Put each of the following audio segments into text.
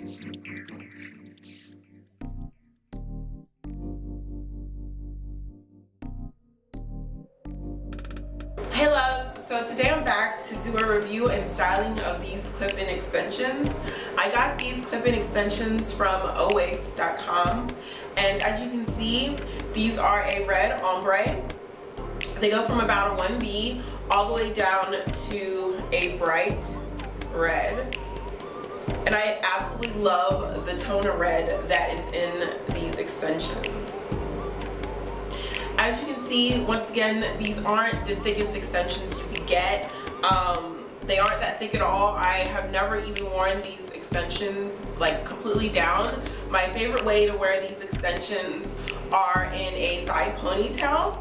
Hey loves, so today I'm back to do a review and styling of these clip-in extensions. I got these clip-in extensions from owigs.com, and as you can see, these are a red ombre. They go from about a 1B all the way down to a bright red. And I absolutely love the tone of red that is in these extensions. As you can see, once again, these aren't the thickest extensions you could get. They aren't that thick at all. I have never even worn these extensions like completely down. My favorite way to wear these extensions are in a side ponytail.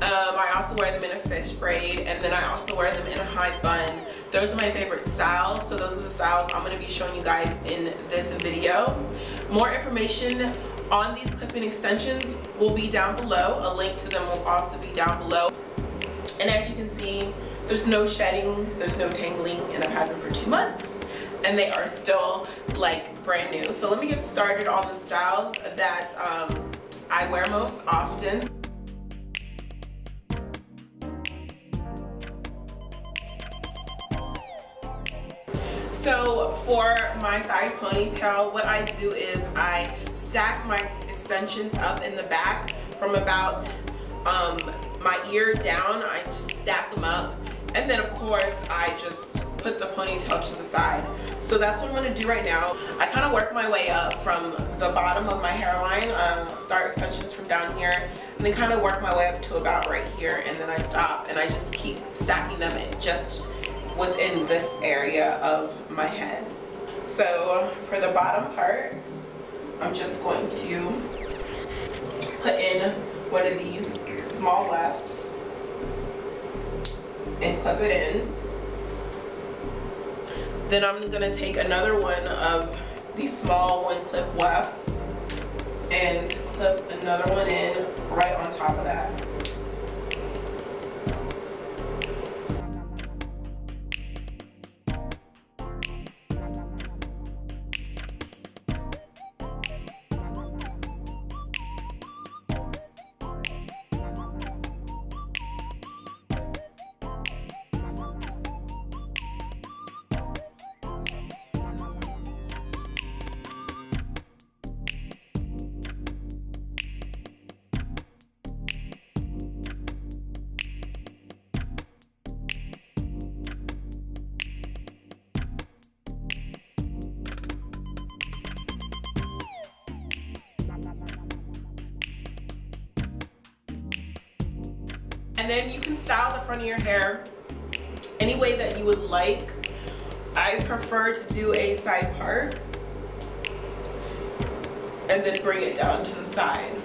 I also wear them in a fish braid, and then I also wear them in a high bun. Those are my favorite styles, so those are the styles I'm going to be showing you guys in this video. More information on these clip-in extensions will be down below. A link to them will also be down below. And as you can see, there's no shedding, there's no tangling, and I've had them for 2 months and they are still like brand new. So let me get started on the styles that I wear most often. So for my side ponytail, what I do is I stack my extensions up in the back from about my ear down. I just stack them up, and then of course I just put the ponytail to the side. So that's what I'm going to do right now. I kind of work my way up from the bottom of my hairline, start extensions from down here, and then kind of work my way up to about right here, and then I stop and I just keep stacking them just within this area of my head. So for the bottom part, I'm just going to put in one of these small wefts and clip it in. Then I'm gonna take another one of these small one clip wefts and clip another one in right on top of that. And then you can style the front of your hair any way that you would like. I prefer to do a side part and then bring it down to the side.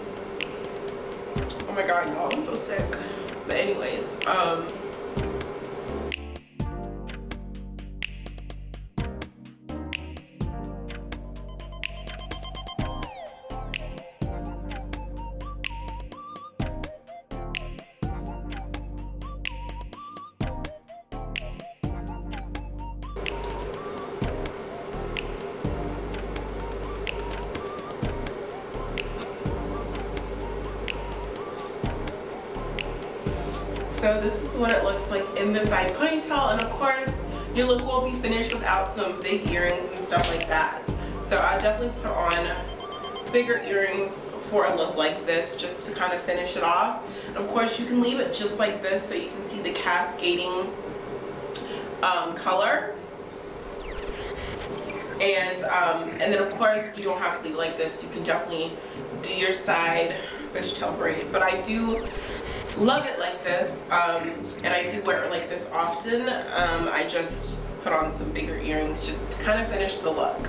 Oh my god, y'all, I'm so sick. But anyways, so this is what it looks like in the side ponytail, and of course your look won't be finished without some big earrings and stuff like that. So I definitely put on bigger earrings for a look like this just to kind of finish it off. And of course you can leave it just like this so you can see the cascading color. And then of course you don't have to leave it like this. You can definitely do your side fishtail braid, but I do love it like this, and I do wear it like this often. I just put on some bigger earrings just to kind of finish the look.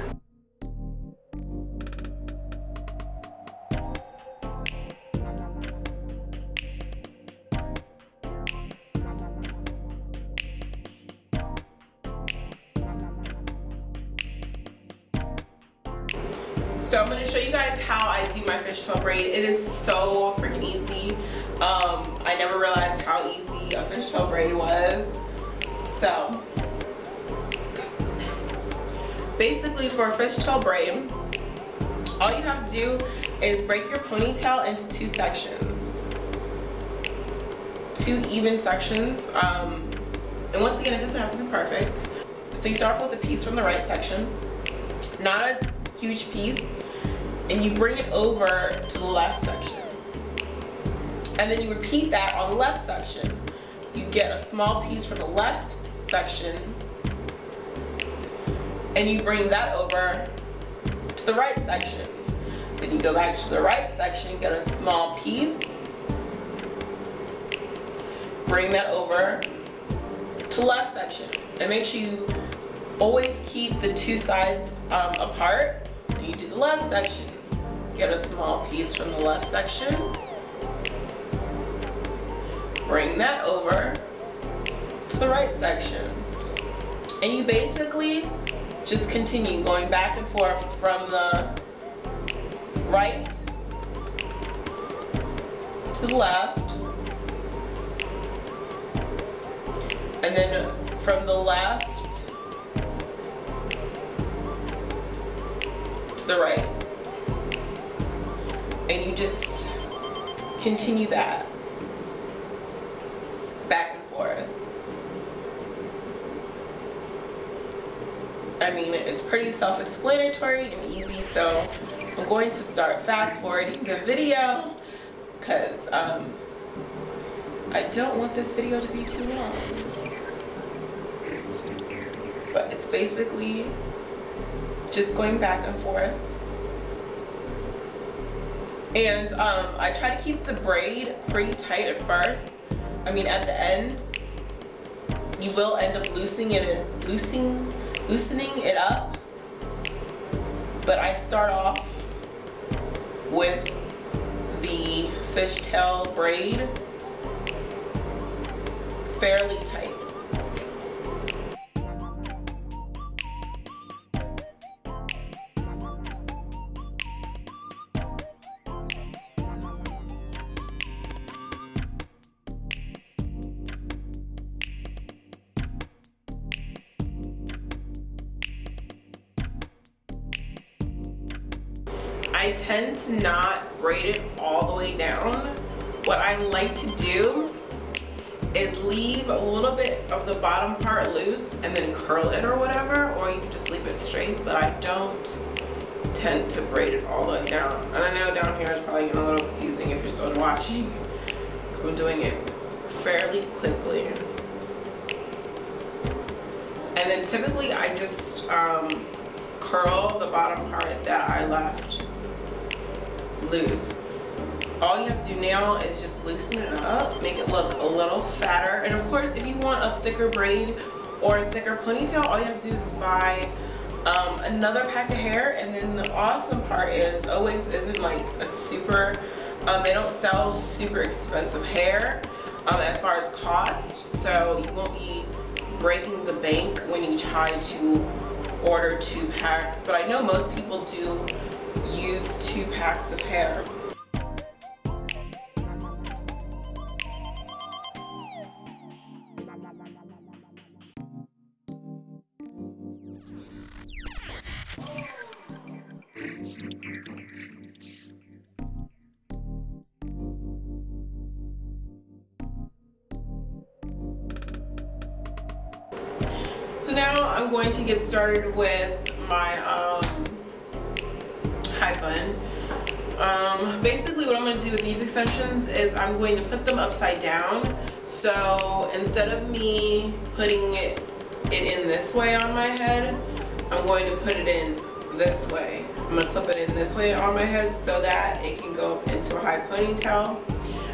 So I'm going to show you guys how I do my fishtail braid. It is so freaking easy. I never realized how easy a fishtail braid was. So basically for a fishtail braid, all you have to do is break your ponytail into 2 sections. 2 even sections. And once again, it doesn't have to be perfect. So you start off with a piece from the right section, not a huge piece, and you bring it over to the left section. And then you repeat that on the left section. You get a small piece from the left section, and you bring that over to the right section. Then you go back to the right section, get a small piece, bring that over to the left section. And make sure you always keep the 2 sides apart. And you do the left section, get a small piece from the left section, bring that over to the right section. And you basically just continue going back and forth from the right to the left, and then from the left to the right. And you just continue that back and forth. I mean, it's pretty self-explanatory and easy, so I'm going to start fast forwarding the video because I don't want this video to be too long. But it's basically just going back and forth. And I try to keep the braid pretty tight at first. I mean, at the end, you will end up loosening it up. But I start off with the fishtail braid fairly tight. I tend to not braid it all the way down. What I like to do is leave a little bit of the bottom part loose and then curl it or whatever, or you can just leave it straight, but I don't tend to braid it all the way down. And I know down here is probably getting a little confusing if you're still watching, because I'm doing it fairly quickly. And then typically I just curl the bottom part that I left loose. All you have to do now is just loosen it up, make it look a little fatter. And of course, if you want a thicker braid or a thicker ponytail, all you have to do is buy another pack of hair. And then the awesome part is always isn't like a super, they don't sell super expensive hair as far as cost, so you won't be breaking the bank when you try to order 2 packs. But I know most people do use 2 packs of hair. So now I'm going to get started with my high bun. Basically what I'm going to do with these extensions is I'm going to put them upside down. So instead of me putting it in this way on my head, I'm going to put it in this way. I'm going to clip it in this way on my head so that it can go up into a high ponytail.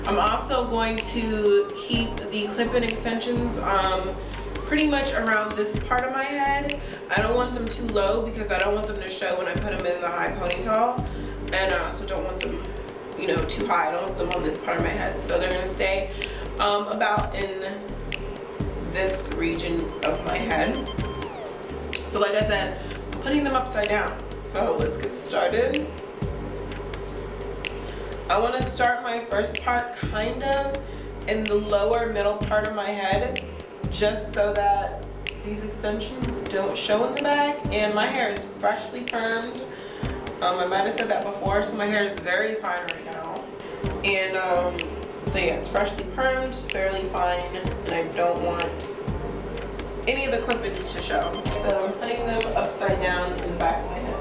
I'm also going to keep the clip-in extensions pretty much around this part of my head. I don't want them too low because I don't want them to show when I put them in the high ponytail, and I also don't want them, you know, too high. I don't want them on this part of my head, so they're gonna stay about in this region of my head. So like I said, I'm putting them upside down. So let's get started. I want to start my first part kind of in the lower middle part of my head, just so that these extensions don't show in the back, and my hair is freshly permed. I might have said that before, so my hair is very fine right now. And so yeah, it's freshly permed, fairly fine, and I don't want any of the clip-ins to show. So I'm putting them upside down in the back of my head.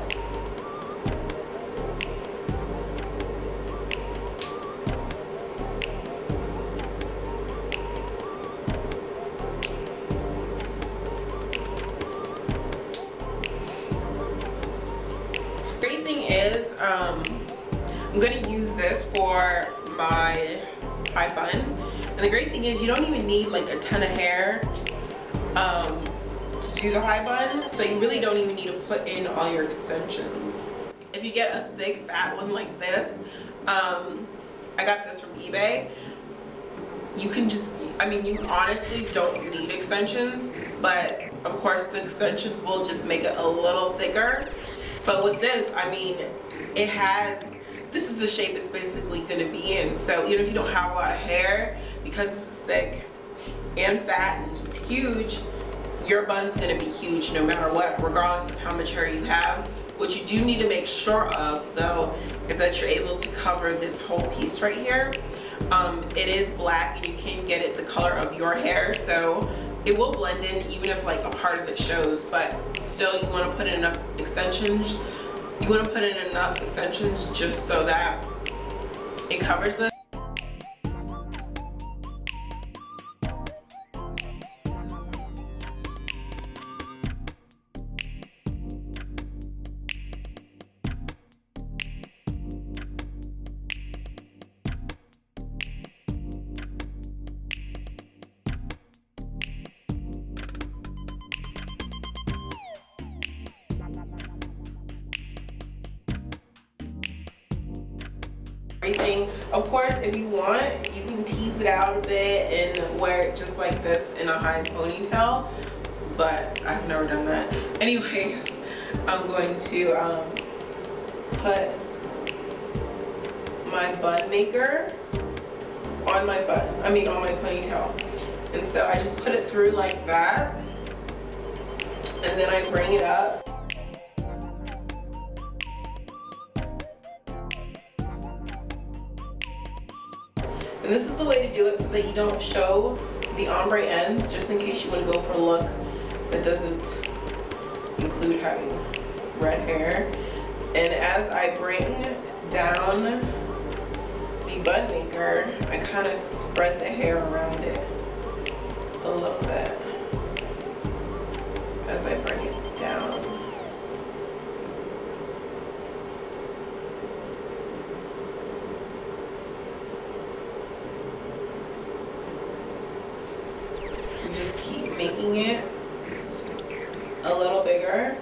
Great thing is, I'm gonna use this for my high bun, and the great thing is you don't even need like a ton of hair to do the high bun, so you really don't even need to put in all your extensions. If you get a thick fat one like this, I got this from eBay, you can just, I mean, you honestly don't need extensions, but of course the extensions will just make it a little thicker. But with this, I mean, it has, this is the shape it's basically gonna be in. So even if you don't have a lot of hair, because this is thick and fat and just huge, your bun's gonna be huge no matter what, regardless of how much hair you have. What you do need to make sure of though, is that you're able to cover this whole piece right here. It is black and you can get it the color of your hair, so it will blend in even if like a part of it shows, but still you want to put in enough extensions. You want to put in enough extensions just so that it covers this. Everything. Of course, if you want, you can tease it out a bit and wear it just like this in a high ponytail, but I've never done that. Anyways, I'm going to put my bun maker on my bun, I mean on my ponytail. And so I just put it through like that, and then I bring it up. And this is the way to do it so that you don't show the ombre ends, just in case you want to go for a look that doesn't include having red hair. And as I bring down the bun maker, I kind of spread the hair around it a little bit as I bring it down. Just keep making it a little bigger.